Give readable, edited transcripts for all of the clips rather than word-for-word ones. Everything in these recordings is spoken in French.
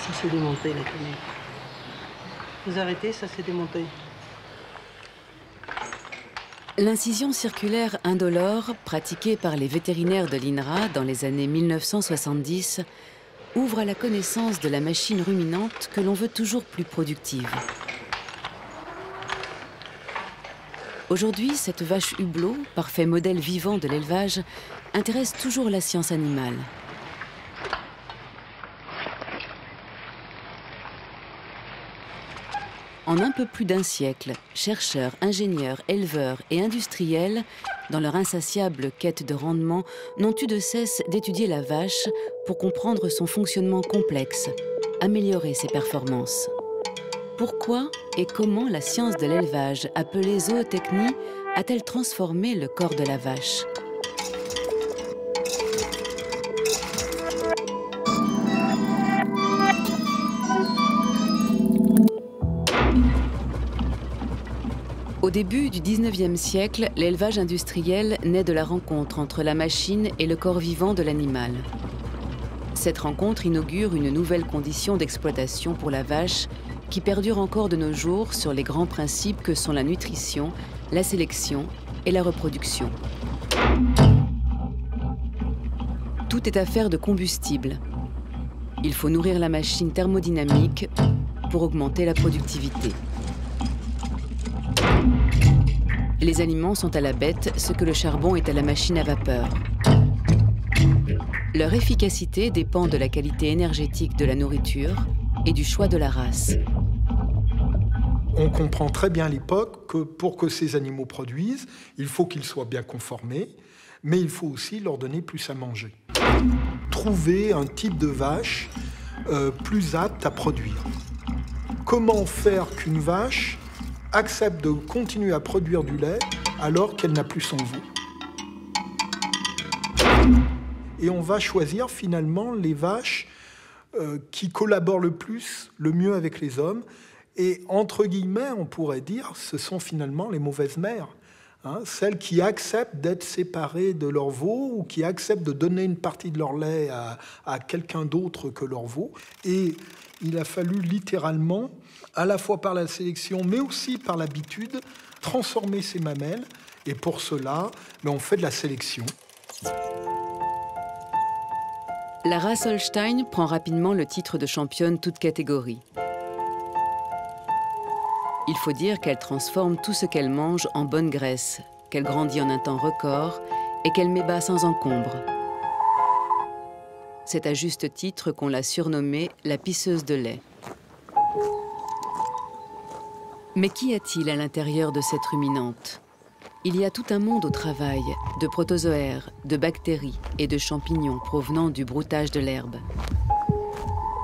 Ça s'est démonté, la tenue. Vous arrêtez, ça s'est démonté. L'incision circulaire indolore, pratiquée par les vétérinaires de l'INRA dans les années 1970, ouvre à la connaissance de la machine ruminante que l'on veut toujours plus productive. Aujourd'hui, cette vache hublot, parfait modèle vivant de l'élevage, intéresse toujours la science animale. En un peu plus d'un siècle, chercheurs, ingénieurs, éleveurs et industriels, dans leur insatiable quête de rendement, n'ont eu de cesse d'étudier la vache pour comprendre son fonctionnement complexe, améliorer ses performances. Pourquoi et comment la science de l'élevage, appelée zootechnie, a-t-elle transformé le corps de la vache ? Au début du 19e siècle, l'élevage industriel naît de la rencontre entre la machine et le corps vivant de l'animal. Cette rencontre inaugure une nouvelle condition d'exploitation pour la vache qui perdure encore de nos jours sur les grands principes que sont la nutrition, la sélection et la reproduction. Tout est affaire de combustible. Il faut nourrir la machine thermodynamique pour augmenter la productivité. Les aliments sont à la bête ce que le charbon est à la machine à vapeur. Leur efficacité dépend de la qualité énergétique de la nourriture et du choix de la race. On comprend très bien à l'époque que pour que ces animaux produisent, il faut qu'ils soient bien conformés, mais il faut aussi leur donner plus à manger. Trouver un type de vache plus apte à produire. Comment faire qu'une vache accepte de continuer à produire du lait alors qu'elle n'a plus son veau. Et on va choisir finalement les vaches qui collaborent le plus, le mieux avec les hommes. Et entre guillemets, on pourrait dire, ce sont finalement les mauvaises mères. Hein, celles qui acceptent d'être séparées de leur veau ou qui acceptent de donner une partie de leur lait à quelqu'un d'autre que leur veau. Et il a fallu littéralement, à la fois par la sélection, mais aussi par l'habitude, transformer ces mamelles. Et pour cela, on fait de la sélection. La race Holstein prend rapidement le titre de championne toute catégorie. Il faut dire qu'elle transforme tout ce qu'elle mange en bonne graisse, qu'elle grandit en un temps record et qu'elle met bas sans encombre. C'est à juste titre qu'on l'a surnommée la pisseuse de lait. Mais qu'y a-t-il à l'intérieur de cette ruminante? Il y a tout un monde au travail, de protozoaires, de bactéries et de champignons provenant du broutage de l'herbe.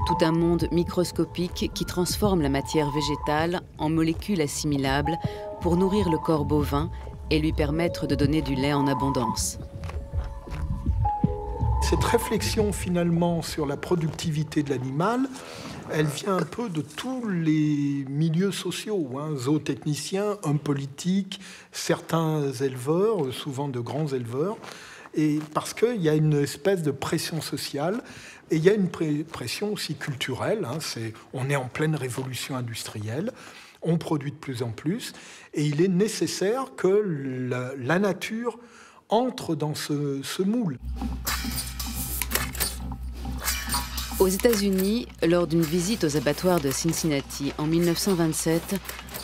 Tout un monde microscopique qui transforme la matière végétale en molécules assimilables pour nourrir le corps bovin et lui permettre de donner du lait en abondance. Cette réflexion finalement sur la productivité de l'animal, elle vient un peu de tous les milieux sociaux, hein, zootechniciens, hommes politiques, certains éleveurs, souvent de grands éleveurs, et parce qu'il y a une espèce de pression sociale, et il y a une pression aussi culturelle, hein, on est en pleine révolution industrielle, on produit de plus en plus, et il est nécessaire que la nature entre dans ce moule. Aux États-Unis, lors d'une visite aux abattoirs de Cincinnati en 1927,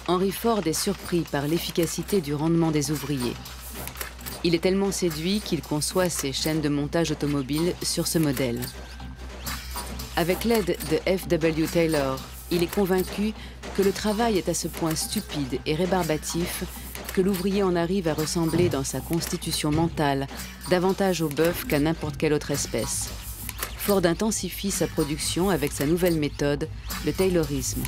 Henry Ford est surpris par l'efficacité du rendement des ouvriers. Il est tellement séduit qu'il conçoit ses chaînes de montage automobile sur ce modèle. Avec l'aide de F.W. Taylor, il est convaincu que le travail est à ce point stupide et rébarbatif que l'ouvrier en arrive à ressembler dans sa constitution mentale davantage au bœuf qu'à n'importe quelle autre espèce. Ford intensifie sa production avec sa nouvelle méthode, le taylorisme.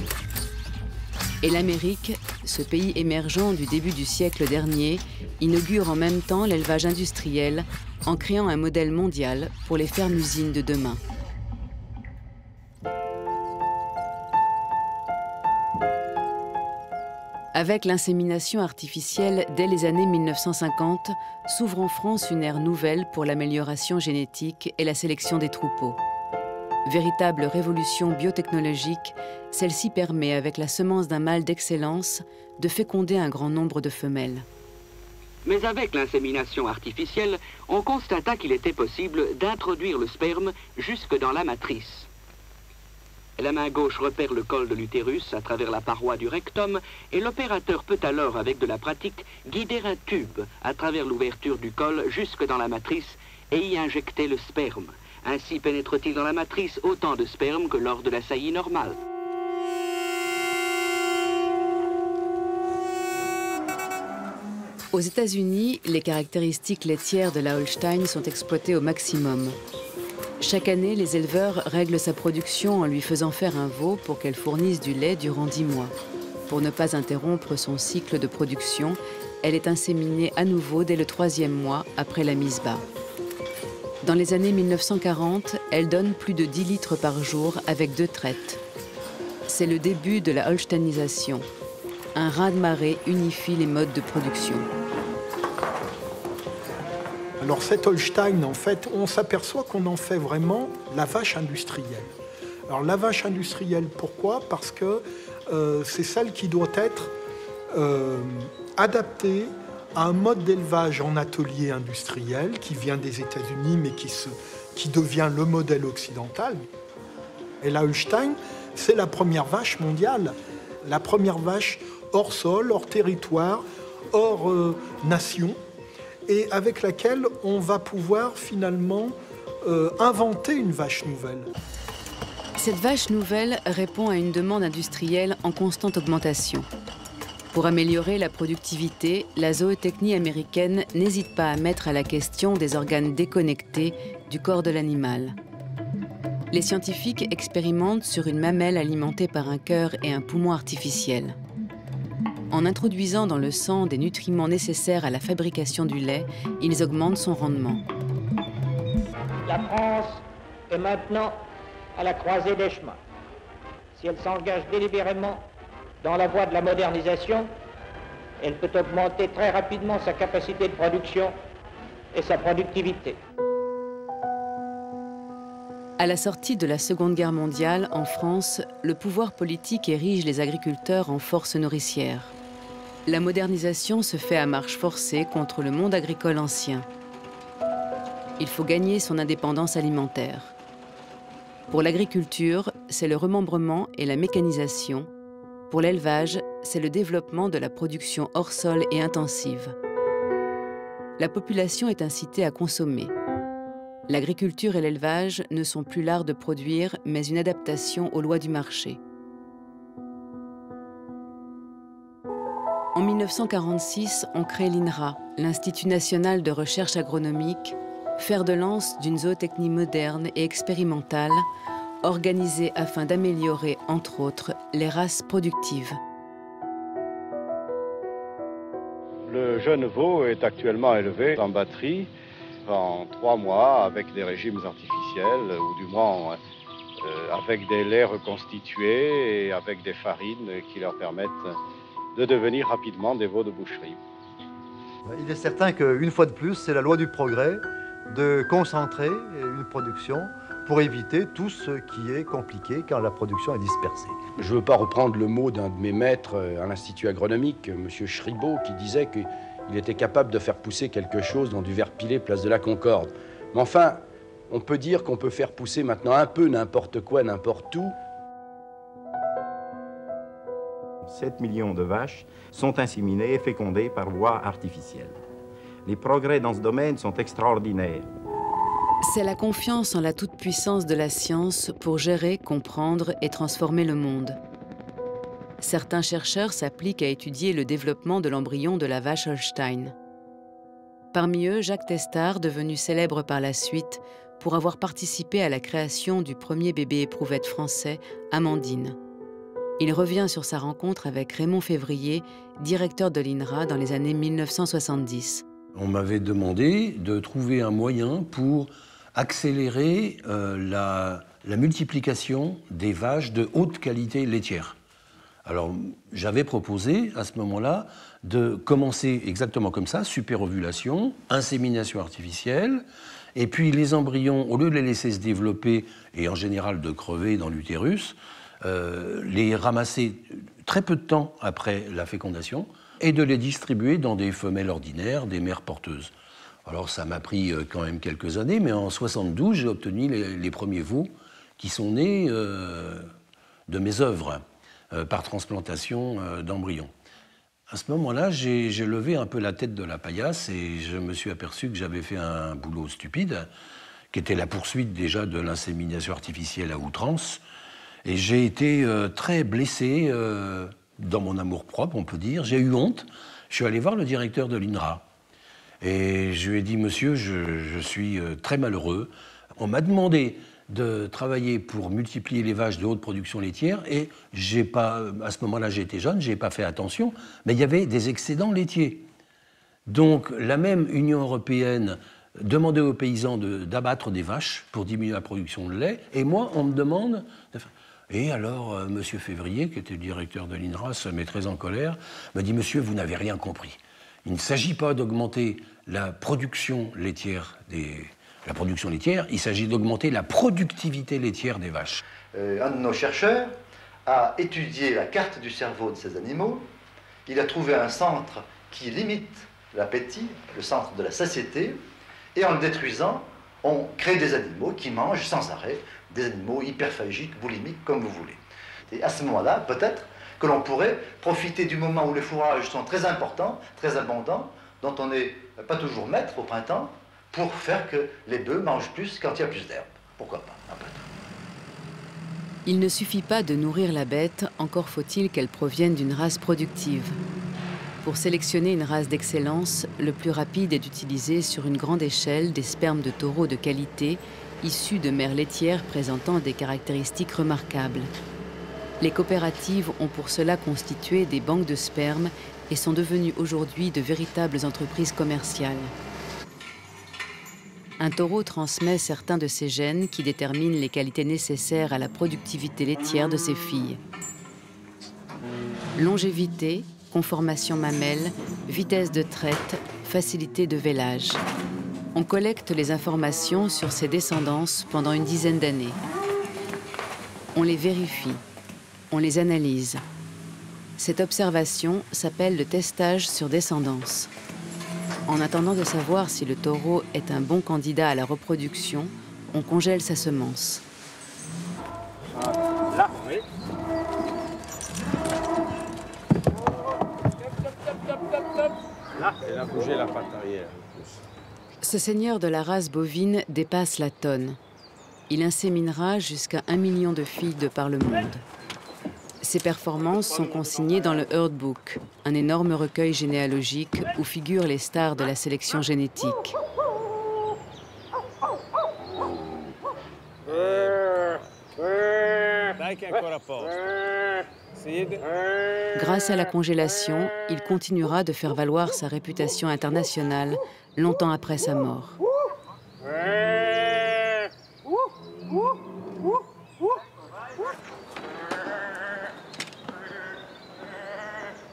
Et l'Amérique, ce pays émergent du début du siècle dernier, inaugure en même temps l'élevage industriel en créant un modèle mondial pour les fermes-usines de demain. Avec l'insémination artificielle dès les années 1950, s'ouvre en France une ère nouvelle pour l'amélioration génétique et la sélection des troupeaux. Véritable révolution biotechnologique, celle-ci permet, avec la semence d'un mâle d'excellence, de féconder un grand nombre de femelles. Mais avec l'insémination artificielle, on constata qu'il était possible d'introduire le sperme jusque dans la matrice. La main gauche repère le col de l'utérus à travers la paroi du rectum et l'opérateur peut alors, avec de la pratique, guider un tube à travers l'ouverture du col jusque dans la matrice et y injecter le sperme. Ainsi pénètre-t-il dans la matrice autant de sperme que lors de la saillie normale. Aux États-Unis, les caractéristiques laitières de la Holstein sont exploitées au maximum. Chaque année, les éleveurs règlent sa production en lui faisant faire un veau pour qu'elle fournisse du lait durant 10 mois. Pour ne pas interrompre son cycle de production, elle est inséminée à nouveau dès le 3e mois après la mise bas. Dans les années 1940, elle donne plus de 10 litres par jour avec 2 traites. C'est le début de la holsteinisation. Un raz-de-marée unifie les modes de production. Alors cette Holstein, en fait, on s'aperçoit qu'on en fait vraiment la vache industrielle. Alors la vache industrielle, pourquoi? Parce que c'est celle qui doit être adaptée à un mode d'élevage en atelier industriel qui vient des États-Unis mais qui devient le modèle occidental. Et la Holstein, c'est la première vache mondiale, la première vache hors sol, hors territoire, hors nation, et avec laquelle on va pouvoir finalement inventer une vache nouvelle. Cette vache nouvelle répond à une demande industrielle en constante augmentation. Pour améliorer la productivité, la zootechnie américaine n'hésite pas à mettre à la question des organes déconnectés du corps de l'animal. Les scientifiques expérimentent sur une mamelle alimentée par un cœur et un poumon artificiel. En introduisant dans le sang des nutriments nécessaires à la fabrication du lait, ils augmentent son rendement. La France est maintenant à la croisée des chemins. Si elle s'engage délibérément dans la voie de la modernisation, elle peut augmenter très rapidement sa capacité de production et sa productivité. À la sortie de la Seconde Guerre mondiale, en France, le pouvoir politique érige les agriculteurs en force nourricière. La modernisation se fait à marche forcée contre le monde agricole ancien. Il faut gagner son indépendance alimentaire. Pour l'agriculture, c'est le remembrement et la mécanisation. Pour l'élevage, c'est le développement de la production hors sol et intensive. La population est incitée à consommer. L'agriculture et l'élevage ne sont plus l'art de produire, mais une adaptation aux lois du marché. En 1946, on crée l'INRA, l'Institut national de recherche agronomique, fer de lance d'une zootechnie moderne et expérimentale, organisée afin d'améliorer, entre autres, les races productives. Le jeune veau est actuellement élevé en batterie en 3 mois avec des régimes artificiels, ou du moins avec des laits reconstitués et avec des farines qui leur permettent de devenir rapidement des veaux de boucherie. Il est certain qu'une fois de plus, c'est la loi du progrès de concentrer une production pour éviter tout ce qui est compliqué quand la production est dispersée. Je ne veux pas reprendre le mot d'un de mes maîtres à l'Institut agronomique, M. Schribaud, qui disait qu'il était capable de faire pousser quelque chose dans du verre pilé place de la Concorde. Mais enfin, on peut dire qu'on peut faire pousser maintenant un peu n'importe quoi, n'importe où. 7 millions de vaches sont inséminées et fécondées par voie artificielle. Les progrès dans ce domaine sont extraordinaires. C'est la confiance en la toute-puissance de la science pour gérer, comprendre et transformer le monde. Certains chercheurs s'appliquent à étudier le développement de l'embryon de la vache Holstein. Parmi eux, Jacques Testard, devenu célèbre par la suite pour avoir participé à la création du premier bébé éprouvette français, Amandine. Il revient sur sa rencontre avec Raymond Février, directeur de l'INRA dans les années 1970. On m'avait demandé de trouver un moyen pour accélérer la multiplication des vaches de haute qualité laitière. Alors, j'avais proposé à ce moment-là de commencer exactement comme ça, superovulation, insémination artificielle, Et puis les embryons, au lieu de les laisser se développer et en général de crever dans l'utérus, les ramasser très peu de temps après la fécondation et de les distribuer dans des femelles ordinaires, des mères porteuses. Alors ça m'a pris quand même quelques années, mais en 72, j'ai obtenu les premiers veaux qui sont nés de mes œuvres par transplantation d'embryons. À ce moment-là, j'ai levé un peu la tête de la paillasse et je me suis aperçu que j'avais fait un boulot stupide, qui était la poursuite déjà de l'insémination artificielle à outrance. Et j'ai été très blessé dans mon amour-propre, on peut dire. J'ai eu honte. Je suis allé voir le directeur de l'INRA. Et je lui ai dit, monsieur, je suis très malheureux. On m'a demandé de travailler pour multiplier les vaches de haute production laitière et j'ai pas, à ce moment-là j'étais jeune, j'ai pas fait attention, mais il y avait des excédents laitiers. Donc la même Union européenne demandait aux paysans d'abattre des vaches pour diminuer la production de lait et moi on me demande... Et alors monsieur Février, qui était le directeur de l'INRA, se met très en colère, me dit, monsieur, vous n'avez rien compris. Il ne s'agit pas d'augmenter la production laitière il s'agit d'augmenter la productivité laitière des vaches. Un de nos chercheurs a étudié la carte du cerveau de ces animaux. Il a trouvé un centre qui limite l'appétit, le centre de la satiété, et en le détruisant, on crée des animaux qui mangent sans arrêt, des animaux hyperphagiques, boulimiques, comme vous voulez. Et à ce moment-là, peut-être que l'on pourrait profiter du moment où les fourrages sont très importants, très abondants, dont on n'est pas toujours maître au printemps, pour faire que les bœufs mangent plus quand il y a plus d'herbe. Pourquoi pas, après tout. Il ne suffit pas de nourrir la bête, encore faut-il qu'elle provienne d'une race productive. Pour sélectionner une race d'excellence, le plus rapide est d'utiliser sur une grande échelle des spermes de taureaux de qualité, issus de mères laitières présentant des caractéristiques remarquables. Les coopératives ont pour cela constitué des banques de sperme et sont devenues aujourd'hui de véritables entreprises commerciales. Un taureau transmet certains de ses gènes qui déterminent les qualités nécessaires à la productivité laitière de ses filles. Longévité, conformation mamelle, vitesse de traite, facilité de vélage. On collecte les informations sur ces descendances pendant une dizaine d'années. On les vérifie, on les analyse. Cette observation s'appelle le testage sur descendance. En attendant de savoir si le taureau est un bon candidat à la reproduction, on congèle sa semence. Là, oui. Là, elle a bougé la patte arrière. Ce seigneur de la race bovine dépasse la tonne. Il inséminera jusqu'à 1 million de filles de par le monde. Ses performances sont consignées dans le Herd Book, un énorme recueil généalogique où figurent les stars de la sélection génétique. Grâce à la congélation, il continuera de faire valoir sa réputation internationale longtemps après sa mort.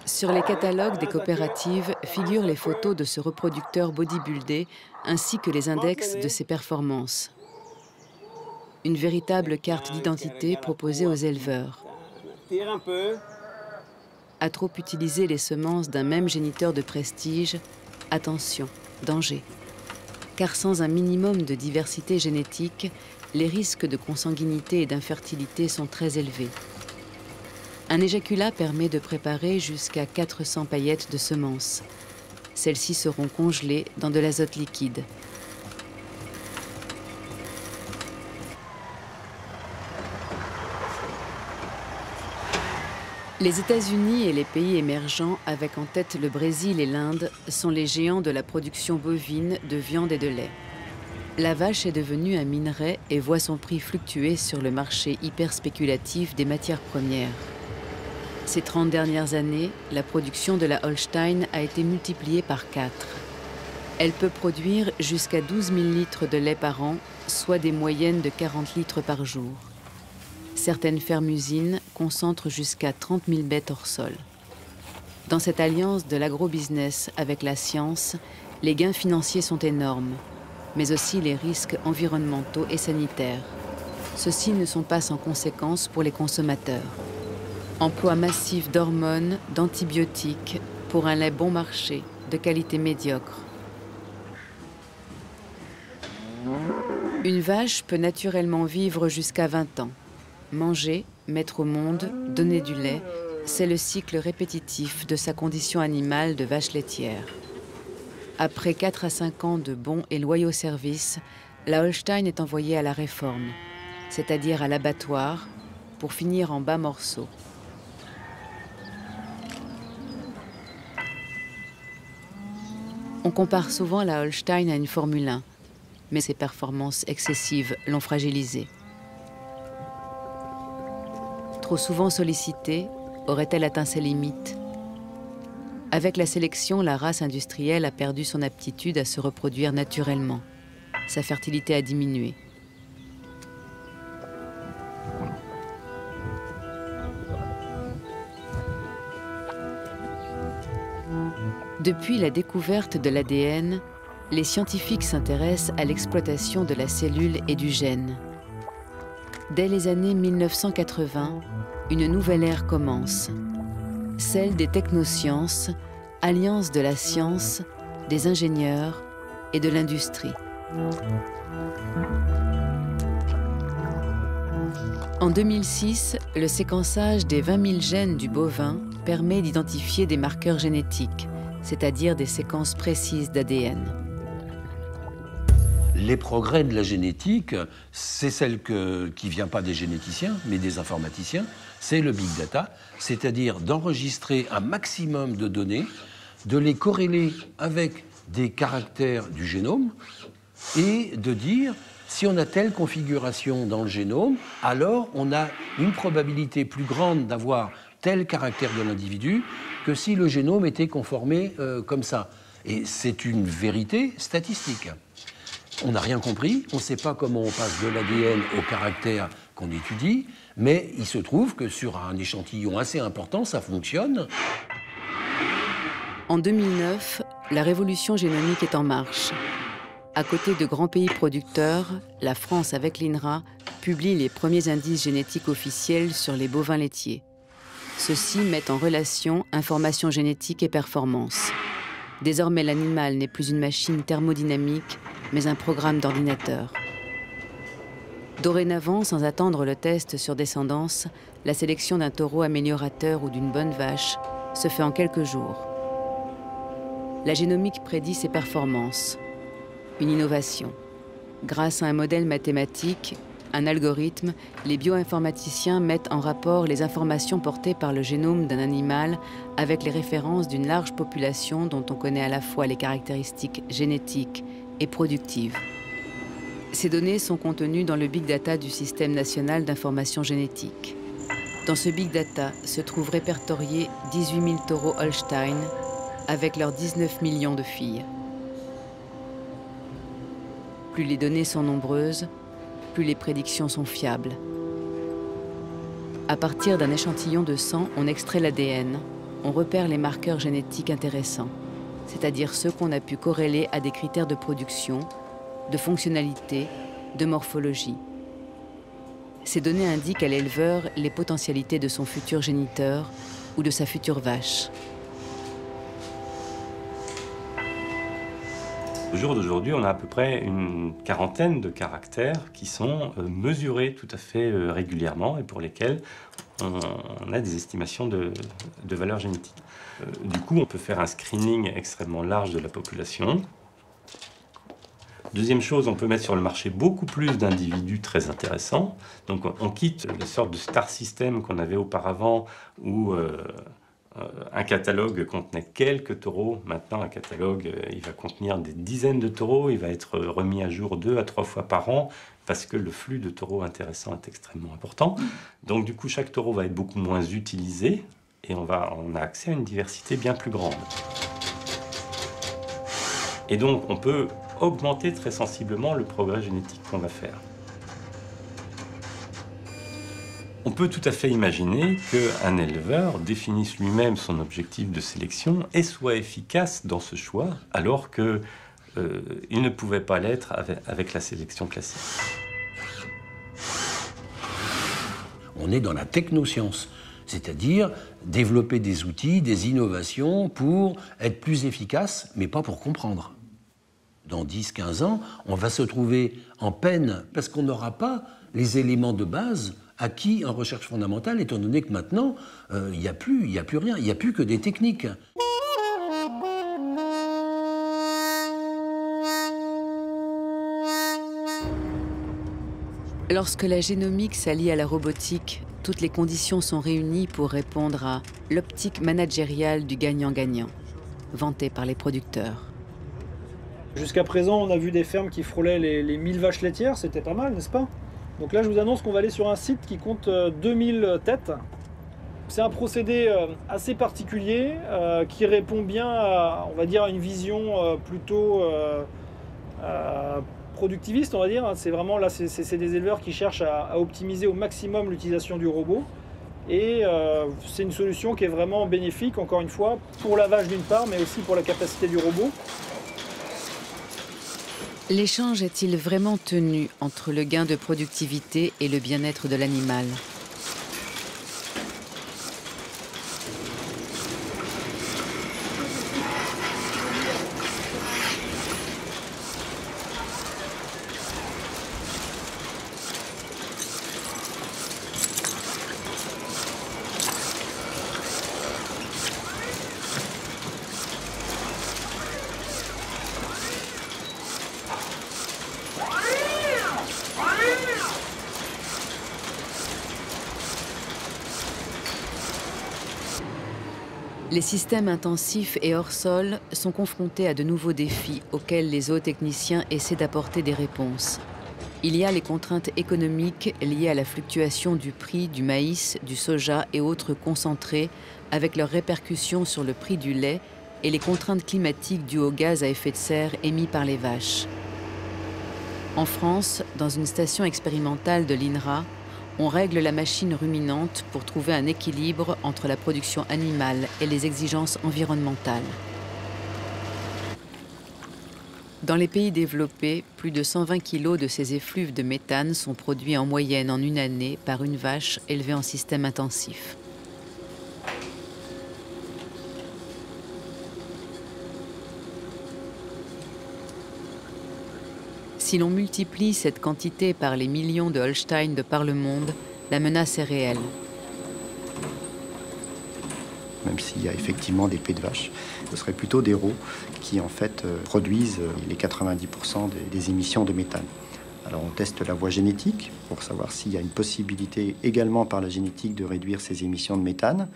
Sur les catalogues des coopératives figurent les photos de ce reproducteur bodybuildé ainsi que les index de ses performances. Une véritable carte d'identité proposée aux éleveurs. À trop utiliser les semences d'un même géniteur de prestige, attention, danger. Car sans un minimum de diversité génétique, les risques de consanguinité et d'infertilité sont très élevés. Un éjaculat permet de préparer jusqu'à 400 paillettes de semences. Celles-ci seront congelées dans de l'azote liquide. Les États-Unis et les pays émergents, avec en tête le Brésil et l'Inde, sont les géants de la production bovine de viande et de lait. La vache est devenue un minerai et voit son prix fluctuer sur le marché hyper spéculatif des matières premières. Ces 30 dernières années, la production de la Holstein a été multipliée par 4. Elle peut produire jusqu'à 12 000 litres de lait par an, soit des moyennes de 40 litres par jour. Certaines fermes-usines concentrent jusqu'à 30 000 bêtes hors sol. Dans cette alliance de l'agrobusiness avec la science, les gains financiers sont énormes. mais aussi les risques environnementaux et sanitaires. Ceux-ci ne sont pas sans conséquences pour les consommateurs. Emploi massif d'hormones, d'antibiotiques pour un lait bon marché, de qualité médiocre. Une vache peut naturellement vivre jusqu'à 20 ans. Manger, mettre au monde, donner du lait, c'est le cycle répétitif de sa condition animale de vache laitière. Après 4 à 5 ans de bons et loyaux services, la Holstein est envoyée à la réforme, c'est-à-dire à l'abattoir, pour finir en bas morceaux. On compare souvent la Holstein à une Formule 1, mais ses performances excessives l'ont fragilisée. Trop souvent sollicitée, aurait-elle atteint ses limites? Avec la sélection, la race industrielle a perdu son aptitude à se reproduire naturellement. Sa fertilité a diminué. Depuis la découverte de l'ADN, les scientifiques s'intéressent à l'exploitation de la cellule et du gène. Dès les années 1980, une nouvelle ère commence, celle des technosciences, alliance de la science, des ingénieurs et de l'industrie. En 2006, le séquençage des 20 000 gènes du bovin permet d'identifier des marqueurs génétiques, c'est-à-dire des séquences précises d'ADN. Les progrès de la génétique, c'est celle qui ne vient pas des généticiens, mais des informaticiens, c'est le big data, c'est-à-dire d'enregistrer un maximum de données, de les corréler avec des caractères du génome et de dire si on a telle configuration dans le génome, alors on a une probabilité plus grande d'avoir tel caractère de l'individu que si le génome était conformé comme ça. Et c'est une vérité statistique. On n'a rien compris, on ne sait pas comment on passe de l'ADN au caractère qu'on étudie, mais il se trouve que sur un échantillon assez important, ça fonctionne. En 2009, la révolution génomique est en marche. À côté de grands pays producteurs, la France, avec l'INRA, publie les premiers indices génétiques officiels sur les bovins laitiers. Ceux-ci mettent en relation information génétique et performance. Désormais, l'animal n'est plus une machine thermodynamique, mais un programme d'ordinateur. Dorénavant, sans attendre le test sur descendance, la sélection d'un taureau améliorateur ou d'une bonne vache se fait en quelques jours. La génomique prédit ses performances. Une innovation. Grâce à un modèle mathématique, un algorithme, les bioinformaticiens mettent en rapport les informations portées par le génome d'un animal avec les références d'une large population dont on connaît à la fois les caractéristiques génétiques et productives. Ces données sont contenues dans le Big Data du Système national d'information génétique. Dans ce Big Data se trouvent répertoriés 18 000 taureaux Holstein avec leurs 19 millions de filles. Plus les données sont nombreuses, plus les prédictions sont fiables. À partir d'un échantillon de sang, on extrait l'ADN, on repère les marqueurs génétiques intéressants, c'est-à-dire ceux qu'on a pu corréler à des critères de production, de fonctionnalité, de morphologie. Ces données indiquent à l'éleveur les potentialités de son futur géniteur ou de sa future vache. Au jour d'aujourd'hui, on a à peu près une quarantaine de caractères qui sont mesurés tout à fait régulièrement et pour lesquels on a des estimations de valeur génétique. Du coup, on peut faire un screening extrêmement large de la population. Deuxième chose, on peut mettre sur le marché beaucoup plus d'individus très intéressants. Donc on quitte la sorte de star system qu'on avait auparavant où un catalogue contenait quelques taureaux. Maintenant, un catalogue, il va contenir des dizaines de taureaux. Il va être remis à jour 2 à 3 fois par an parce que le flux de taureaux intéressants est extrêmement important. Donc du coup, chaque taureau va être beaucoup moins utilisé et on a accès à une diversité bien plus grande. Et donc, on peut augmenter très sensiblement le progrès génétique qu'on va faire. On peut tout à fait imaginer qu'un éleveur définisse lui-même son objectif de sélection et soit efficace dans ce choix, alors que il ne pouvait pas l'être avec la sélection classique. On est dans la technoscience, c'est-à-dire développer des outils, des innovations pour être plus efficace, mais pas pour comprendre. Dans 10-15 ans, on va se trouver en peine parce qu'on n'aura pas les éléments de base acquis en recherche fondamentale, étant donné que maintenant, il n'y a plus rien, il n'y a plus que des techniques. Lorsque la génomique s'allie à la robotique, toutes les conditions sont réunies pour répondre à l'optique managériale du gagnant-gagnant, vantée par les producteurs. Jusqu'à présent, on a vu des fermes qui frôlaient les 1000 vaches laitières, c'était pas mal, n'est-ce pas? Donc là, je vous annonce qu'on va aller sur un site qui compte 2000 têtes. C'est un procédé assez particulier qui répond bien à, on va dire, à une vision plutôt productiviste, on va dire. C'est vraiment là, c'est des éleveurs qui cherchent à optimiser au maximum l'utilisation du robot. Et c'est une solution qui est vraiment bénéfique, encore une fois, pour la vache d'une part, mais aussi pour la capacité du robot. L'échange est-il vraiment tenu entre le gain de productivité et le bien-être de l'animal ? Les systèmes intensifs et hors sol sont confrontés à de nouveaux défis auxquels les zootechniciens essaient d'apporter des réponses. Il y a les contraintes économiques liées à la fluctuation du prix du maïs, du soja et autres concentrés, avec leurs répercussions sur le prix du lait, et les contraintes climatiques dues aux gaz à effet de serre émis par les vaches. En France, dans une station expérimentale de l'INRA, on règle la machine ruminante pour trouver un équilibre entre la production animale et les exigences environnementales. Dans les pays développés, plus de 120 kg de ces effluves de méthane sont produits en moyenne en une année par une vache élevée en système intensif. Si l'on multiplie cette quantité par les millions de Holstein de par le monde, la menace est réelle. Même s'il y a effectivement des pets de vache, ce serait plutôt des rots qui en fait produisent les 90% des émissions de méthane. Alors on teste la voie génétique pour savoir s'il y a une possibilité également par la génétique de réduire ces émissions de méthane.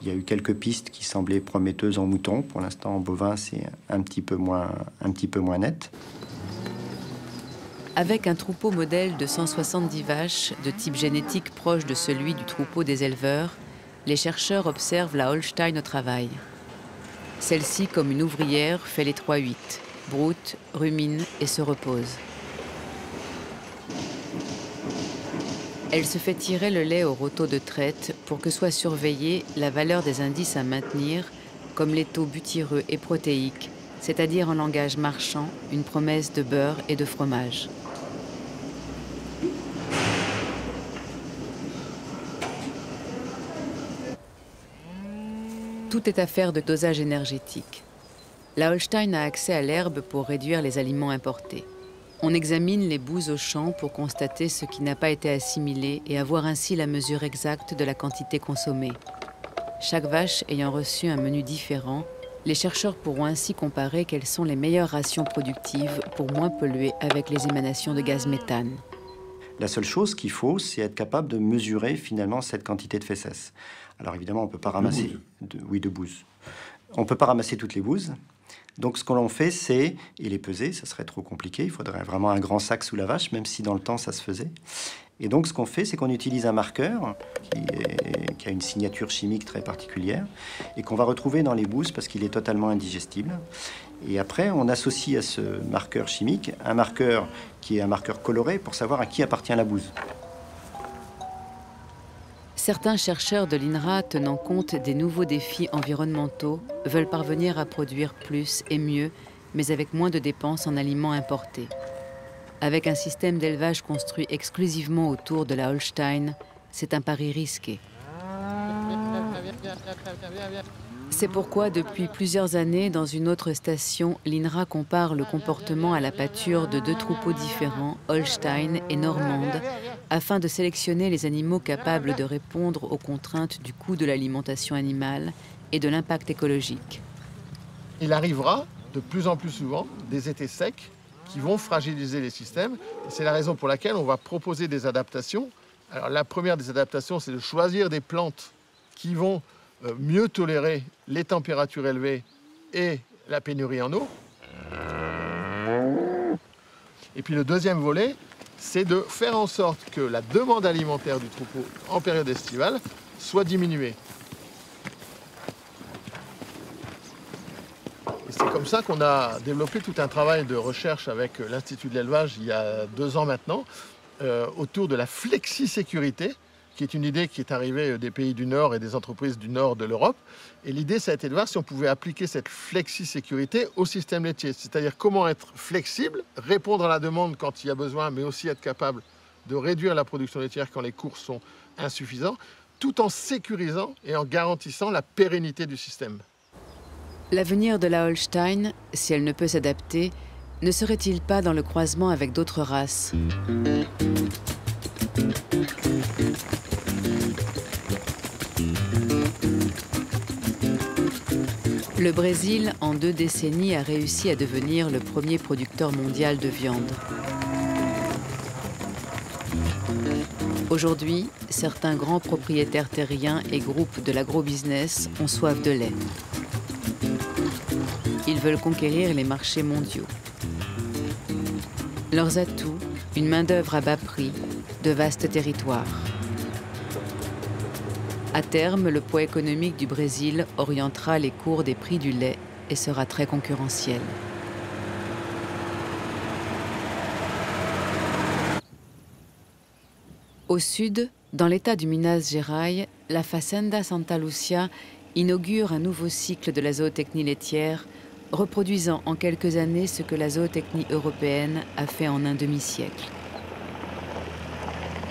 Il y a eu quelques pistes qui semblaient prometteuses en mouton. Pour l'instant en bovin c'est un petit peu moins net. Avec un troupeau modèle de 170 vaches, de type génétique proche de celui du troupeau des éleveurs, les chercheurs observent la Holstein au travail. Celle-ci, comme une ouvrière, fait les 3-8, broute, rumine et se repose. Elle se fait tirer le lait au rotto de traite pour que soit surveillée la valeur des indices à maintenir, comme les taux butyreux et protéiques, c'est-à-dire en langage marchand, une promesse de beurre et de fromage. Tout est affaire de dosage énergétique. La Holstein a accès à l'herbe pour réduire les aliments importés. On examine les boues au champ pour constater ce qui n'a pas été assimilé et avoir ainsi la mesure exacte de la quantité consommée. Chaque vache ayant reçu un menu différent, les chercheurs pourront ainsi comparer quelles sont les meilleures rations productives pour moins polluer avec les émanations de gaz méthane. La seule chose qu'il faut, c'est être capable de mesurer finalement cette quantité de fesses. Alors évidemment, on ne peut pas ramasser... de bouses. On ne peut pas ramasser toutes les bouses. Donc ce que l'on fait, c'est... Et les peser, ça serait trop compliqué. Il faudrait vraiment un grand sac sous la vache, même si dans le temps, ça se faisait. Et donc ce qu'on fait, c'est qu'on utilise un marqueur qui a une signature chimique très particulière et qu'on va retrouver dans les bouses parce qu'il est totalement indigestible. Et après, on associe à ce marqueur chimique un marqueur qui est un marqueur coloré pour savoir à qui appartient la bouse. Certains chercheurs de l'INRA, tenant compte des nouveaux défis environnementaux, veulent parvenir à produire plus et mieux mais avec moins de dépenses en aliments importés. Avec un système d'élevage construit exclusivement autour de la Holstein, c'est un pari risqué. C'est pourquoi, depuis plusieurs années, dans une autre station, l'INRA compare le comportement à la pâture de deux troupeaux différents, Holstein et Normande, afin de sélectionner les animaux capables de répondre aux contraintes du coût de l'alimentation animale et de l'impact écologique. Il arrivera de plus en plus souvent des étés secs qui vont fragiliser les systèmes. C'est la raison pour laquelle on va proposer des adaptations. Alors, la première des adaptations, c'est de choisir des plantes qui vont mieux tolérer les températures élevées et la pénurie en eau. Et puis le deuxième volet, c'est de faire en sorte que la demande alimentaire du troupeau en période estivale soit diminuée. Et c'est comme ça qu'on a développé tout un travail de recherche avec l'Institut de l'élevage il y a 2 ans maintenant, autour de la flexi-sécurité, qui est une idée qui est arrivée des pays du Nord et des entreprises du Nord de l'Europe. Et l'idée, ça a été de voir si on pouvait appliquer cette flexi-sécurité au système laitier. C'est-à-dire comment être flexible, répondre à la demande quand il y a besoin, mais aussi être capable de réduire la production laitière quand les cours sont insuffisants, tout en sécurisant et en garantissant la pérennité du système. L'avenir de la Holstein, si elle ne peut s'adapter, ne serait-il pas dans le croisement avec d'autres races ? Le Brésil, en 2 décennies, a réussi à devenir le premier producteur mondial de viande. Aujourd'hui, certains grands propriétaires terriens et groupes de l'agrobusiness ont soif de lait. Ils veulent conquérir les marchés mondiaux. Leurs atouts, une main-d'œuvre à bas prix, de vastes territoires. À terme, le poids économique du Brésil orientera les cours des prix du lait et sera très concurrentiel. Au sud, dans l'état du Minas Gerais, la Fazenda Santa Lúcia inaugure un nouveau cycle de la zootechnie laitière, reproduisant en quelques années ce que la zootechnie européenne a fait en un demi-siècle.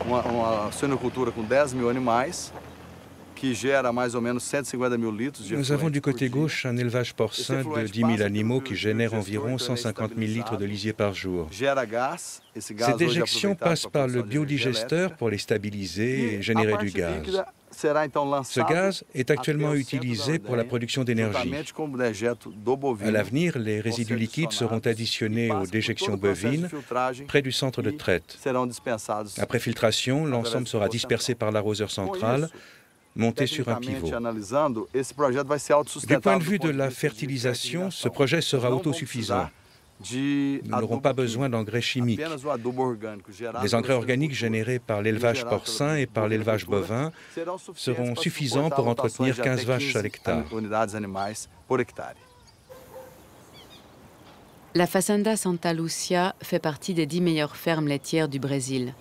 Uma suinocultura com 10 000 animais, qui gère mais ou menos 150 000 litres de Nous avons du côté gauche un élevage porcin de 10 000 animaux qui génère environ 150 000 litres de lisier par jour. Ces déjections passent par le biodigesteur pour les stabiliser et générer du gaz. Ce gaz est actuellement utilisé pour la production d'énergie. À l'avenir, les résidus liquides seront additionnés aux déjections bovines près du centre de traite. Après filtration, l'ensemble sera dispersé par l'arroseur central, monté sur un pivot. Du point de vue de la fertilisation, ce projet sera autosuffisant. Nous n'aurons pas besoin d'engrais chimiques. Les engrais organiques générés par l'élevage porcin et par l'élevage bovin seront suffisants pour entretenir 15 vaches à l'hectare. La Fazenda Santa Lúcia fait partie des 10 meilleures fermes laitières du Brésil.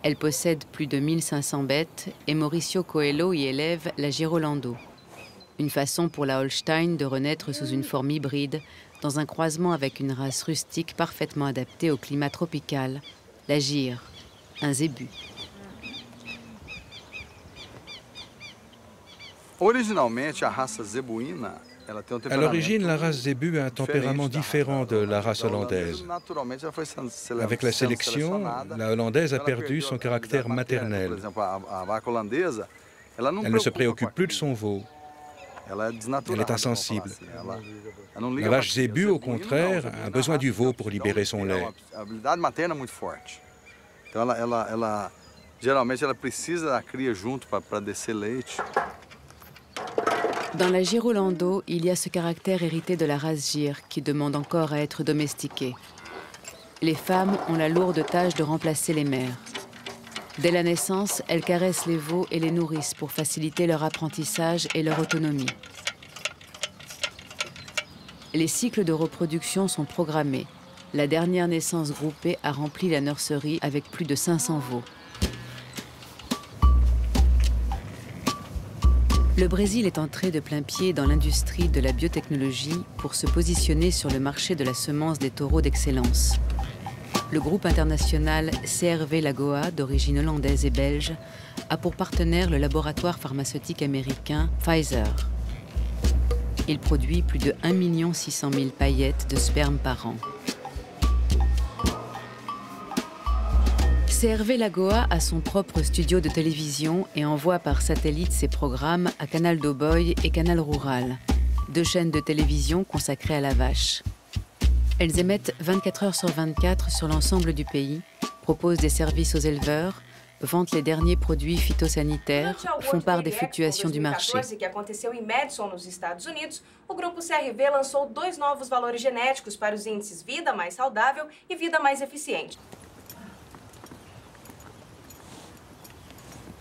Elle possède plus de 1500 bêtes et Mauricio Coelho y élève la Girolando. Une façon pour la Holstein de renaître sous une forme hybride, dans un croisement avec une race rustique parfaitement adaptée au climat tropical, la gire, un zébu. À l'origine, la race zébu a un tempérament différent de la race hollandaise. Avec la sélection, la hollandaise a perdu son caractère maternel. Elle ne se préoccupe plus de son veau. Elle est insensible. La vache zébu, au contraire, a besoin du veau pour libérer son lait. Dans la Girolando, il y a ce caractère hérité de la race gire qui demande encore à être domestiqué. Les femmes ont la lourde tâche de remplacer les mères. Dès la naissance, elles caressent les veaux et les nourrissent pour faciliter leur apprentissage et leur autonomie. Les cycles de reproduction sont programmés. La dernière naissance groupée a rempli la nurserie avec plus de 500 veaux. Le Brésil est entré de plein pied dans l'industrie de la biotechnologie pour se positionner sur le marché de la semence des taureaux d'excellence. Le groupe international CRV Lagoa, d'origine hollandaise et belge, a pour partenaire le laboratoire pharmaceutique américain Pfizer. Il produit plus de 1 600 000 paillettes de sperme par an. CRV Lagoa a son propre studio de télévision et envoie par satellite ses programmes à Canal do Boi et Canal Rural, 2 chaînes de télévision consacrées à la vache. Elles émettent 24 heures sur 24 sur l'ensemble du pays, proposent des services aux éleveurs, vendent les derniers produits phytosanitaires, font part des fluctuations du marché. que aconteceu em Madison, nos Estados Unidos, o grupo CRV lançou 2 novos valores genéticos para os índices vida mais saudável e vida mais eficiente.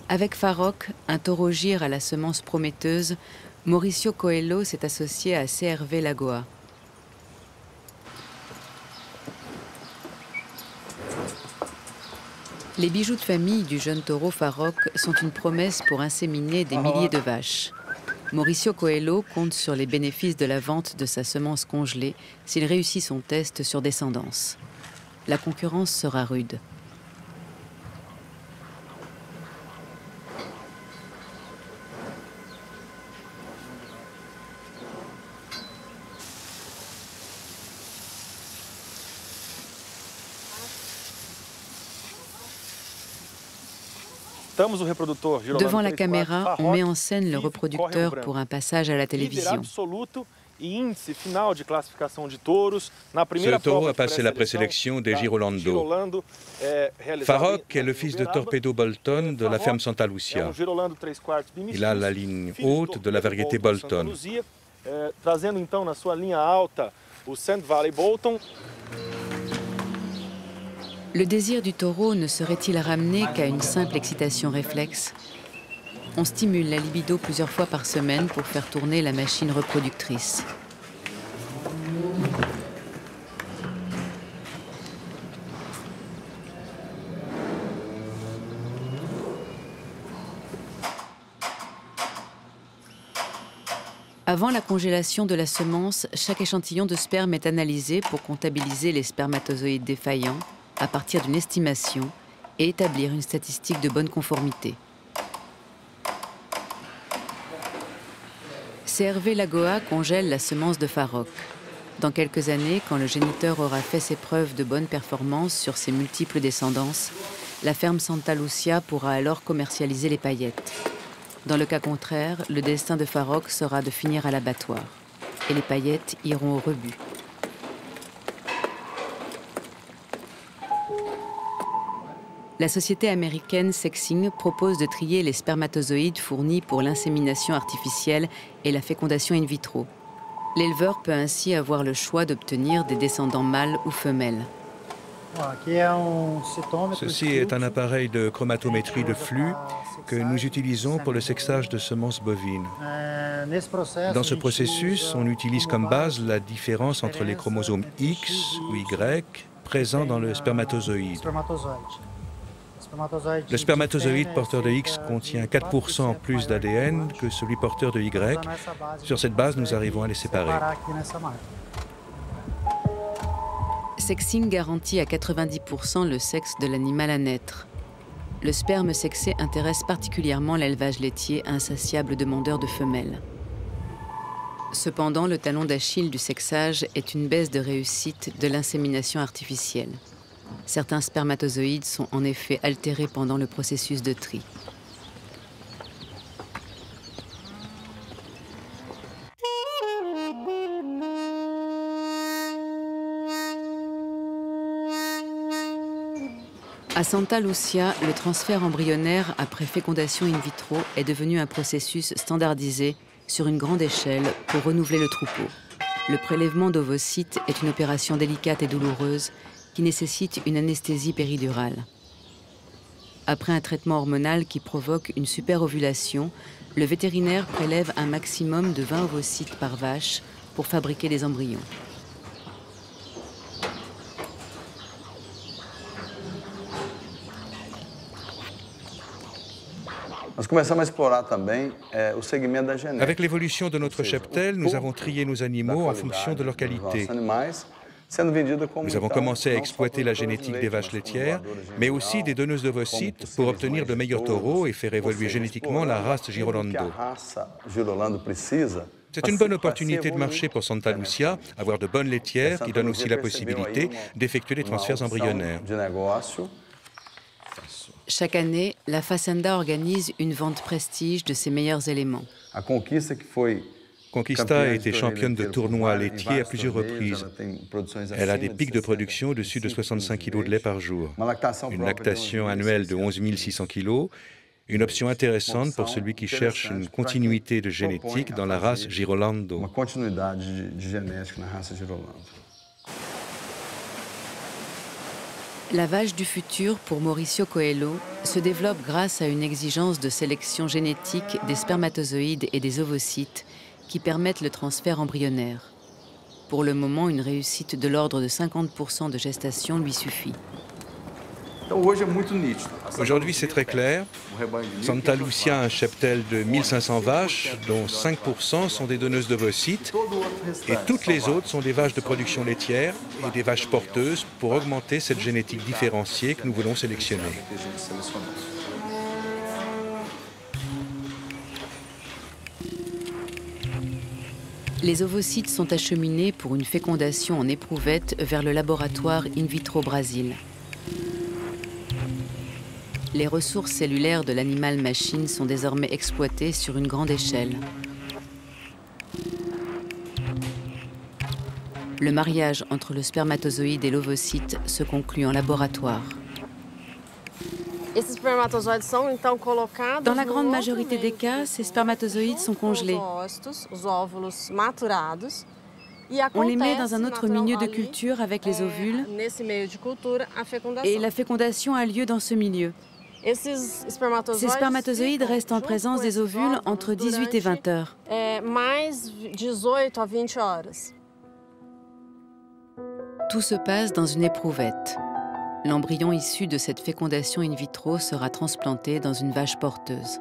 Avec Farok, un taureau gire à la semence prometteuse, Mauricio Coelho s'est associé à CRV Lagoa. Les bijoux de famille du jeune taureau Farok sont une promesse pour inséminer des milliers de vaches. Mauricio Coelho compte sur les bénéfices de la vente de sa semence congelée s'il réussit son test sur descendance. La concurrence sera rude. Devant la caméra, on met en scène le reproducteur pour un passage à la télévision. Ce taureau a passé la présélection des Girolando. Farok est le fils de Torpedo Bolton de la ferme Santa Lucia. Il a la ligne haute de la variété Bolton. Le désir du taureau ne serait-il ramené qu'à une simple excitation réflexe? On stimule la libido plusieurs fois par semaine pour faire tourner la machine reproductrice. Avant la congélation de la semence, chaque échantillon de sperme est analysé pour comptabiliser les spermatozoïdes défaillants à partir d'une estimation et établir une statistique de bonne conformité. CRV Lagoa congèle la semence de Farok. Dans quelques années, quand le géniteur aura fait ses preuves de bonne performance sur ses multiples descendances, la ferme Santa Lucia pourra alors commercialiser les paillettes. Dans le cas contraire, le destin de Farok sera de finir à l'abattoir et les paillettes iront au rebut. La société américaine Sexing propose de trier les spermatozoïdes fournis pour l'insémination artificielle et la fécondation in vitro. L'éleveur peut ainsi avoir le choix d'obtenir des descendants mâles ou femelles. Ceci est un appareil de chromatométrie de flux que nous utilisons pour le sexage de semences bovines. Dans ce processus, on utilise comme base la différence entre les chromosomes X ou Y présents dans le spermatozoïde. Le spermatozoïde porteur de X contient 4% plus d'ADN que celui porteur de Y. Sur cette base, nous arrivons à les séparer. Sexing garantit à 90% le sexe de l'animal à naître. Le sperme sexé intéresse particulièrement l'élevage laitier insatiable demandeur de femelles. Cependant, le talon d'Achille du sexage est une baisse de réussite de l'insémination artificielle. Certains spermatozoïdes sont en effet altérés pendant le processus de tri. À Santa Lucia, le transfert embryonnaire après fécondation in vitro est devenu un processus standardisé sur une grande échelle pour renouveler le troupeau. Le prélèvement d'ovocytes est une opération délicate et douloureuse qui nécessite une anesthésie péridurale. Après un traitement hormonal qui provoque une superovulation, le vétérinaire prélève un maximum de 20 ovocytes par vache pour fabriquer des embryons. Avec l'évolution de notre cheptel, nous avons trié nos animaux en fonction de leur qualité. Nous avons commencé à exploiter la génétique des vaches laitières, mais aussi des donneuses d'ovocytes pour obtenir de meilleurs taureaux et faire évoluer génétiquement la race Girolando. C'est une bonne opportunité de marché pour Santa Lucia, avoir de bonnes laitières qui donnent aussi la possibilité d'effectuer des transferts embryonnaires. Chaque année, la Fazenda organise une vente prestige de ses meilleurs éléments. Conquista a été championne de tournois laitiers à plusieurs reprises. Elle a des pics de production au-dessus de 65 kg de lait par jour. Une lactation annuelle de 11 600 kg, une option intéressante pour celui qui cherche une continuité de génétique dans la race Girolando. La vache du futur, pour Mauricio Coelho, se développe grâce à une exigence de sélection génétique des spermatozoïdes et des ovocytes qui permettent le transfert embryonnaire. Pour le moment, une réussite de l'ordre de 50% de gestation lui suffit. Aujourd'hui, c'est très clair. Santa Lucia a un cheptel de 1500 vaches, dont 5% sont des donneuses d'ovocytes, et toutes les autres sont des vaches de production laitière et des vaches porteuses pour augmenter cette génétique différenciée que nous voulons sélectionner. Les ovocytes sont acheminés pour une fécondation en éprouvette vers le laboratoire In Vitro Brasil. Les ressources cellulaires de l'animal machine sont désormais exploitées sur une grande échelle. Le mariage entre le spermatozoïde et l'ovocyte se conclut en laboratoire. Dans la grande majorité des cas, ces spermatozoïdes sont congelés. On les met dans un autre milieu de culture avec les ovules et la fécondation a lieu dans ce milieu. Ces spermatozoïdes restent en présence des ovules entre 18 et 20 heures. Tout se passe dans une éprouvette. L'embryon issu de cette fécondation in vitro sera transplanté dans une vache porteuse.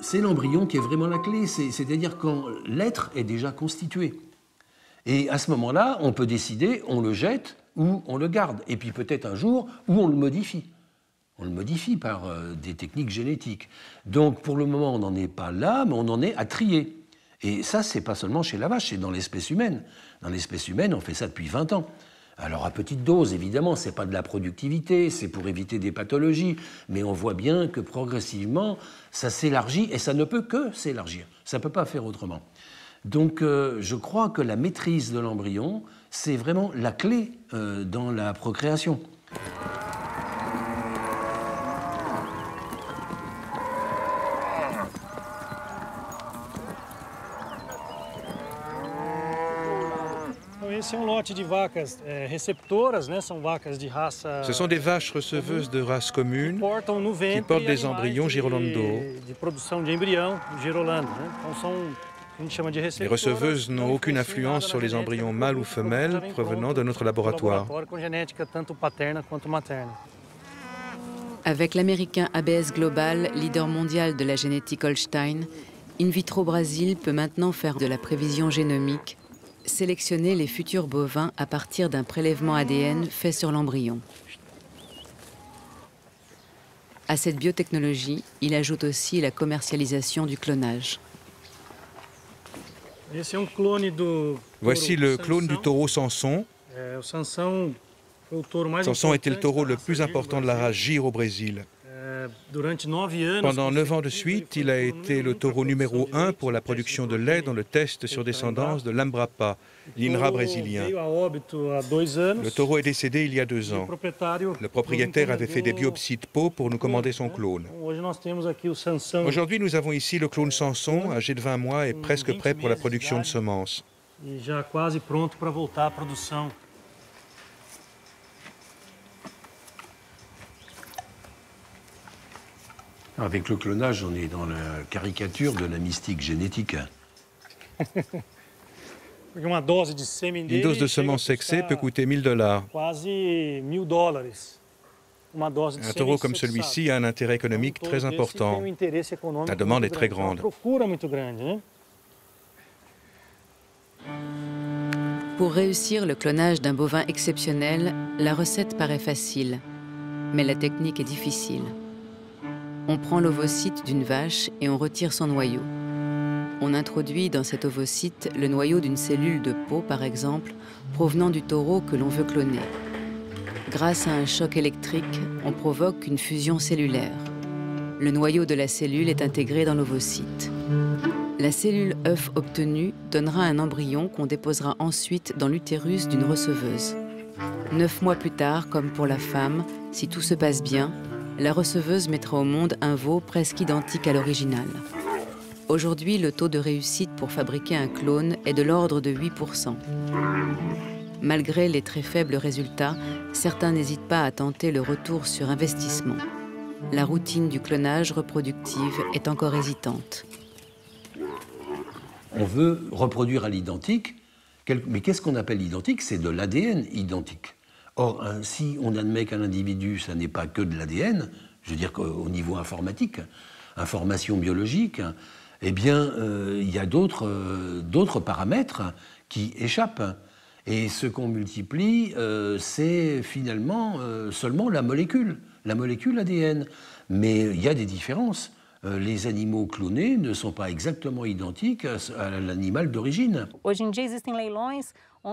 C'est l'embryon qui est vraiment la clé, c'est-à-dire quand l'être est déjà constitué. Et à ce moment-là, on peut décider, on le jette ou on le garde. Et puis peut-être un jour où on le modifie. On le modifie par des techniques génétiques. Donc pour le moment, on n'en est pas là, mais on en est à trier. Et ça, c'est pas seulement chez la vache, c'est dans l'espèce humaine. Dans l'espèce humaine, on fait ça depuis 20 ans. Alors à petite dose, évidemment, ce n'est pas de la productivité, c'est pour éviter des pathologies, mais on voit bien que progressivement, ça s'élargit et ça ne peut que s'élargir. Ça ne peut pas faire autrement. Donc je crois que la maîtrise de l'embryon, c'est vraiment la clé dans la procréation. Ce sont des vaches receveuses de race commune qui portent des embryons Girolando. Les receveuses n'ont aucune influence sur les embryons mâles ou femelles provenant de notre laboratoire. Avec l'américain ABS Global, leader mondial de la génétique Holstein, In Vitro Brasil peut maintenant faire de la prévision génomique, sélectionner les futurs bovins à partir d'un prélèvement ADN fait sur l'embryon. À cette biotechnologie, il ajoute aussi la commercialisation du clonage. Voici le clone du taureau Samson. Samson était le taureau le plus important de la race Gir au Brésil. Pendant 9 ans de suite, il a été le taureau numéro 1 pour la production de lait dans le test sur descendance de l'Embrapa, l'INRA brésilien. Le taureau est décédé il y a 2 ans. Le propriétaire avait fait des biopsies de peau pour nous commander son clone. Aujourd'hui, nous avons ici le clone Samson, âgé de 20 mois et presque prêt pour la production de semences. Avec le clonage, on est dans la caricature de la mystique génétique. Une dose de semences sexées peut coûter $1000. Un taureau comme celui-ci a un intérêt économique très important. La demande est très grande. Pour réussir le clonage d'un bovin exceptionnel, la recette paraît facile, mais la technique est difficile. On prend l'ovocyte d'une vache et on retire son noyau. On introduit dans cet ovocyte le noyau d'une cellule de peau, par exemple, provenant du taureau que l'on veut cloner. Grâce à un choc électrique, on provoque une fusion cellulaire. Le noyau de la cellule est intégré dans l'ovocyte. La cellule œuf obtenue donnera un embryon qu'on déposera ensuite dans l'utérus d'une receveuse. 9 mois plus tard, comme pour la femme, si tout se passe bien, la receveuse mettra au monde un veau presque identique à l'original. Aujourd'hui, le taux de réussite pour fabriquer un clone est de l'ordre de 8%. Malgré les très faibles résultats, certains n'hésitent pas à tenter le retour sur investissement. La routine du clonage reproductif est encore hésitante. On veut reproduire à l'identique, mais qu'est-ce qu'on appelle identique? C'est de l'ADN identique. Or, si on admet qu'un individu, ça n'est pas que de l'ADN, je veux dire qu'au niveau informatique, information biologique, eh bien, il y a d'autres paramètres qui échappent. Et ce qu'on multiplie, c'est finalement seulement la molécule ADN. Mais il y a des différences. Les animaux clonés ne sont pas exactement identiques à l'animal d'origine.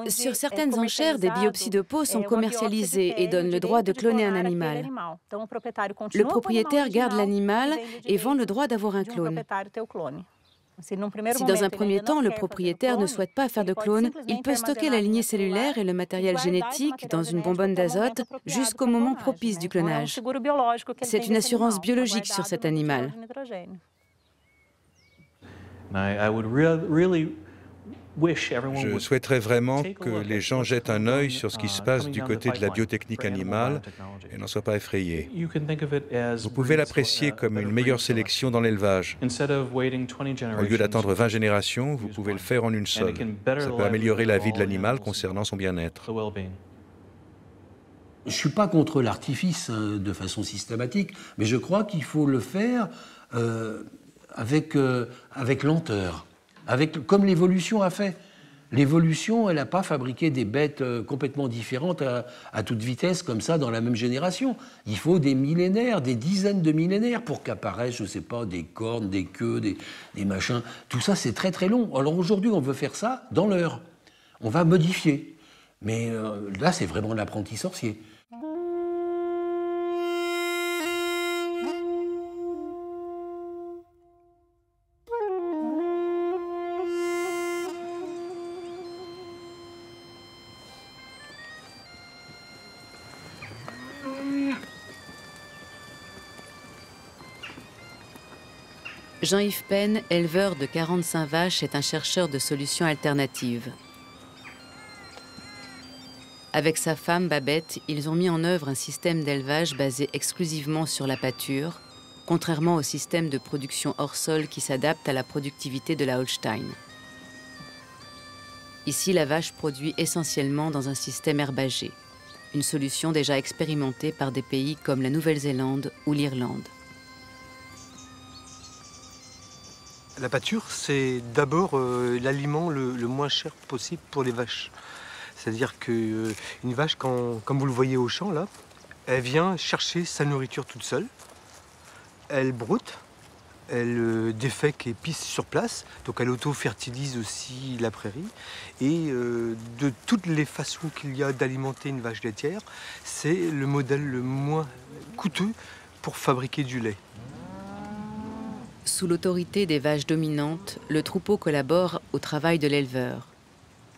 Sur certaines enchères, des biopsies de peau sont commercialisées et donnent le droit de cloner un animal. Le propriétaire garde l'animal et vend le droit d'avoir un clone. Si dans un premier temps, le propriétaire ne souhaite pas faire de clone, il peut stocker la lignée cellulaire et le matériel génétique dans une bonbonne d'azote jusqu'au moment propice du clonage. C'est une assurance biologique sur cet animal. Je souhaiterais vraiment que les gens jettent un œil sur ce qui se passe du côté de la biotechnique animale et n'en soient pas effrayés. Vous pouvez l'apprécier comme une meilleure sélection dans l'élevage. Au lieu d'attendre 20 générations, vous pouvez le faire en une seule. Ça peut améliorer la vie de l'animal concernant son bien-être. Je ne suis pas contre l'artifice de façon systématique, mais je crois qu'il faut le faire avec lenteur. Comme l'évolution a fait. L'évolution, elle n'a pas fabriqué des bêtes complètement différentes à toute vitesse, comme ça, dans la même génération. Il faut des millénaires, des dizaines de millénaires pour qu'apparaissent, je ne sais pas, des cornes, des queues, des machins. Tout ça, c'est très très long. Alors aujourd'hui, on veut faire ça dans l'heure. On va modifier. Mais là, c'est vraiment l'apprenti sorcier. Jean-Yves Penn, éleveur de 45 vaches, est un chercheur de solutions alternatives. Avec sa femme Babette, ils ont mis en œuvre un système d'élevage basé exclusivement sur la pâture, contrairement au système de production hors sol qui s'adapte à la productivité de la Holstein. Ici, la vache produit essentiellement dans un système herbagé, une solution déjà expérimentée par des pays comme la Nouvelle-Zélande ou l'Irlande. La pâture, c'est d'abord l'aliment le moins cher possible pour les vaches. C'est-à-dire qu'une vache, comme vous le voyez au champ, là, elle vient chercher sa nourriture toute seule. Elle broute, elle défèque et pisse sur place. Donc elle auto-fertilise aussi la prairie. Et de toutes les façons qu'il y a d'alimenter une vache laitière, c'est le modèle le moins coûteux pour fabriquer du lait. Sous l'autorité des vaches dominantes, le troupeau collabore au travail de l'éleveur.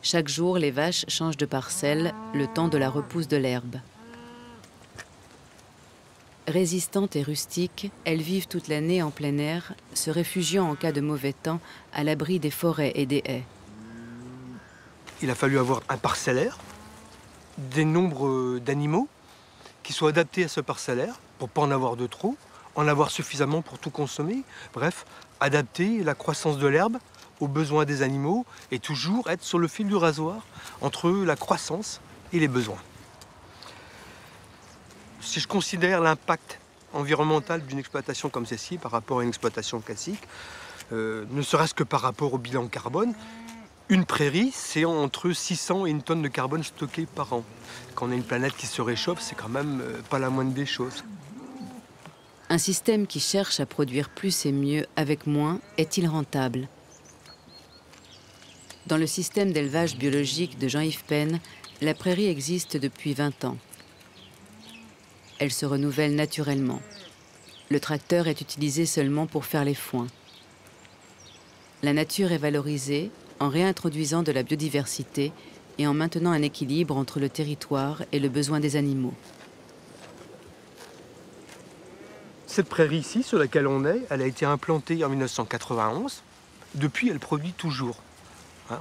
Chaque jour, les vaches changent de parcelle, le temps de la repousse de l'herbe. Résistantes et rustiques, elles vivent toute l'année en plein air, se réfugiant en cas de mauvais temps à l'abri des forêts et des haies. Il a fallu avoir un parcellaire, des nombres d'animaux qui soient adaptés à ce parcellaire pour ne pas en avoir de trop, en avoir suffisamment pour tout consommer. Bref, adapter la croissance de l'herbe aux besoins des animaux et toujours être sur le fil du rasoir entre la croissance et les besoins. Si je considère l'impact environnemental d'une exploitation comme celle-ci par rapport à une exploitation classique, ne serait-ce que par rapport au bilan carbone, une prairie, c'est entre 600 et 1 tonne de carbone stocké par an. Quand on a une planète qui se réchauffe, c'est quand même pas la moindre des choses. Un système qui cherche à produire plus et mieux avec moins est-il rentable? Dans le système d'élevage biologique de Jean-Yves Penn, la prairie existe depuis 20 ans. Elle se renouvelle naturellement. Le tracteur est utilisé seulement pour faire les foins. La nature est valorisée en réintroduisant de la biodiversité et en maintenant un équilibre entre le territoire et le besoin des animaux. Cette prairie ici, sur laquelle on est, elle a été implantée en 1991. Depuis, elle produit toujours.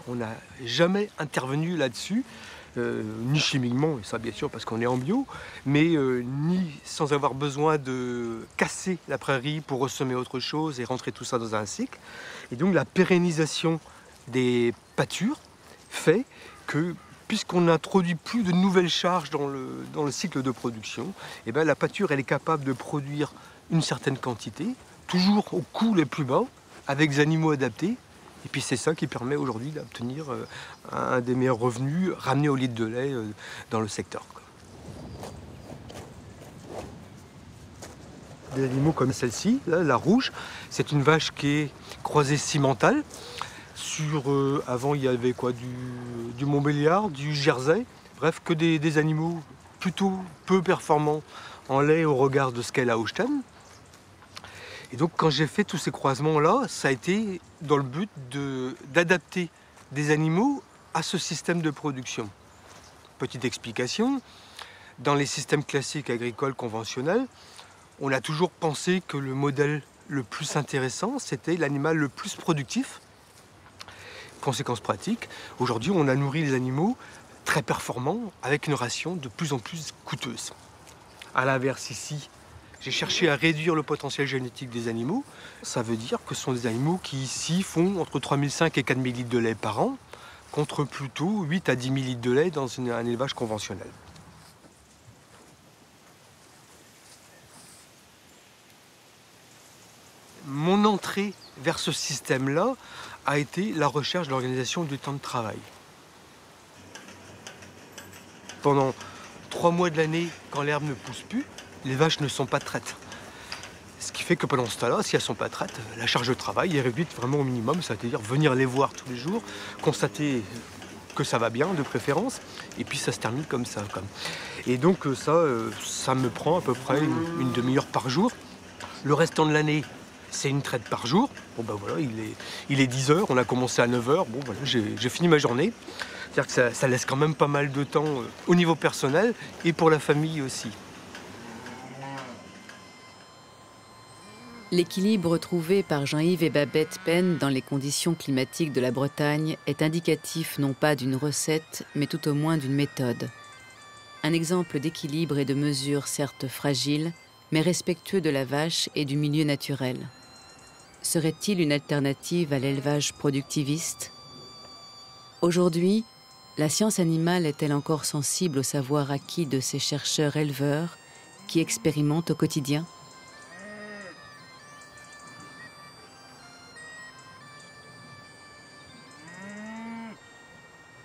On n'a jamais intervenu là-dessus, ni chimiquement, et ça bien sûr parce qu'on est en bio, mais ni sans avoir besoin de casser la prairie pour ressemer autre chose et rentrer tout ça dans un cycle. Et donc la pérennisation des pâtures fait que, puisqu'on n'introduit plus de nouvelles charges dans le cycle de production, et bien la pâture elle est capable de produire une certaine quantité, toujours au coût les plus bas, avec des animaux adaptés. Et puis c'est ça qui permet aujourd'hui d'obtenir un des meilleurs revenus ramenés au litre de lait dans le secteur. Des animaux comme celle-ci, la rouge, c'est une vache qui est croisée cimentale. Avant il y avait quoi, du Montbéliard, du Jersey, bref que des animaux plutôt peu performants en lait au regard de ce qu'est la Holstein. Et donc quand j'ai fait tous ces croisements-là, ça a été dans le but d'adapter des animaux à ce système de production. Petite explication, dans les systèmes classiques agricoles conventionnels, on a toujours pensé que le modèle le plus intéressant, c'était l'animal le plus productif. Conséquence pratique, aujourd'hui on a nourri les animaux très performants avec une ration de plus en plus coûteuse. À l'inverse ici, j'ai cherché à réduire le potentiel génétique des animaux. Ça veut dire que ce sont des animaux qui ici font entre 3005 et 4000 litres de lait par an, contre plutôt 8 à 10 000 litres de lait dans un élevage conventionnel. Mon entrée vers ce système-là a été la recherche de l'organisation du temps de travail. Pendant 3 mois de l'année, quand l'herbe ne pousse plus, les vaches ne sont pas traites. Ce qui fait que pendant ce temps-là, si elles ne sont pas traites, la charge de travail est réduite vraiment au minimum, c'est-à-dire venir les voir tous les jours, constater que ça va bien de préférence, et puis ça se termine comme ça. Et donc ça me prend à peu près une demi-heure par jour. Le restant de l'année, c'est une traite par jour. Bon ben voilà, il est 10h, on a commencé à 9h, bon voilà, j'ai fini ma journée. C'est-à-dire que ça laisse quand même pas mal de temps au niveau personnel et pour la famille aussi. L'équilibre trouvé par Jean-Yves et Babette Penn dans les conditions climatiques de la Bretagne est indicatif non pas d'une recette, mais tout au moins d'une méthode. Un exemple d'équilibre et de mesure certes fragile, mais respectueux de la vache et du milieu naturel. Serait-il une alternative à l'élevage productiviste? Aujourd'hui, la science animale est-elle encore sensible au savoir acquis de ces chercheurs éleveurs qui expérimentent au quotidien?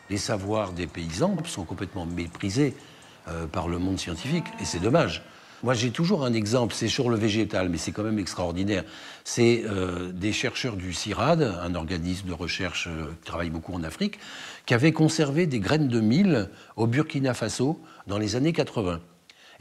Les savoirs des paysans sont complètement méprisés par le monde scientifique, et c'est dommage. Moi, j'ai toujours un exemple, c'est sur le végétal, mais c'est quand même extraordinaire. C'est des chercheurs du CIRAD, un organisme de recherche qui travaille beaucoup en Afrique, qui avaient conservé des graines de mil au Burkina Faso dans les années 80.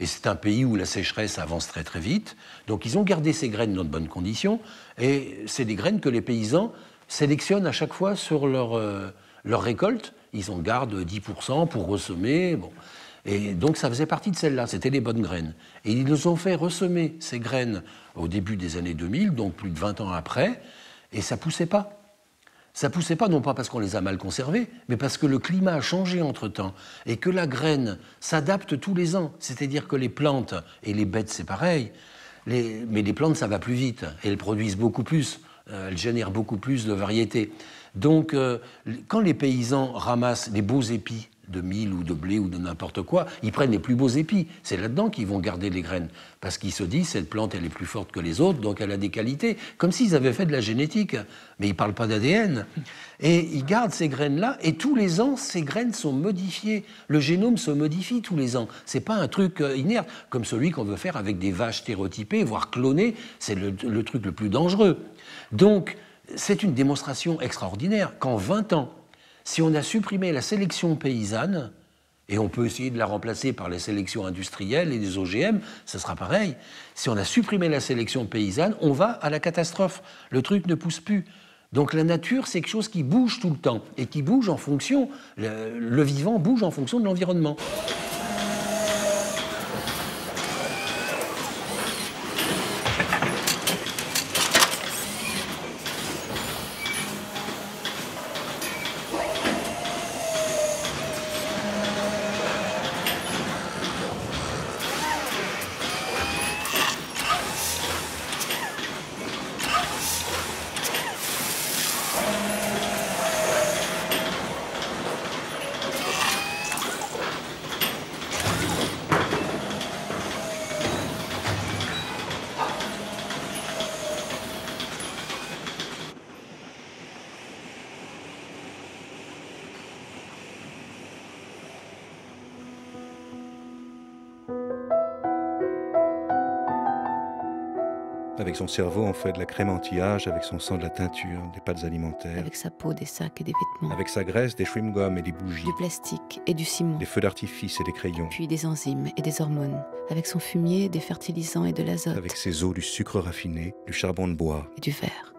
Et c'est un pays où la sécheresse avance très très vite. Donc ils ont gardé ces graines dans de bonnes conditions. Et c'est des graines que les paysans sélectionnent à chaque fois sur leur récolte. Ils en gardent 10% pour ressemer. Bon. Et donc ça faisait partie de celles-là, c'était les bonnes graines. Et ils nous ont fait ressemer ces graines au début des années 2000, donc plus de 20 ans après, et ça ne poussait pas. Ça ne poussait pas, non pas parce qu'on les a mal conservés, mais parce que le climat a changé entre-temps et que la graine s'adapte tous les ans. C'est-à-dire que les plantes, et les bêtes c'est pareil, mais les plantes ça va plus vite, et elles produisent beaucoup plus, elles génèrent beaucoup plus de variétés. Donc quand les paysans ramassent les beaux épis de mil ou de blé ou de n'importe quoi, ils prennent les plus beaux épis. C'est là-dedans qu'ils vont garder les graines. Parce qu'ils se disent, cette plante, elle est plus forte que les autres, donc elle a des qualités. Comme s'ils avaient fait de la génétique. Mais ils ne parlent pas d'ADN. Et ils gardent ces graines-là, et tous les ans, ces graines sont modifiées. Le génome se modifie tous les ans. Ce n'est pas un truc inerte, comme celui qu'on veut faire avec des vaches stéréotypées, voire clonées. C'est le truc le plus dangereux. Donc, c'est une démonstration extraordinaire qu'en 20 ans, si on a supprimé la sélection paysanne, et on peut essayer de la remplacer par les sélections industrielles et des OGM, ce sera pareil. Si on a supprimé la sélection paysanne, on va à la catastrophe. Le truc ne pousse plus. Donc la nature, c'est quelque chose qui bouge tout le temps, et qui bouge en fonction, le vivant bouge en fonction de l'environnement. Avec son cerveau, on fait de la crème anti-âge, avec son sang de la teinture, des pâtes alimentaires. Avec sa peau, des sacs et des vêtements. Avec sa graisse, des chewing-gums et des bougies. Du plastique et du ciment. Des feux d'artifice et des crayons. Puis des enzymes et des hormones. Avec son fumier, des fertilisants et de l'azote. Avec ses eaux, du sucre raffiné, du charbon de bois. Et du verre.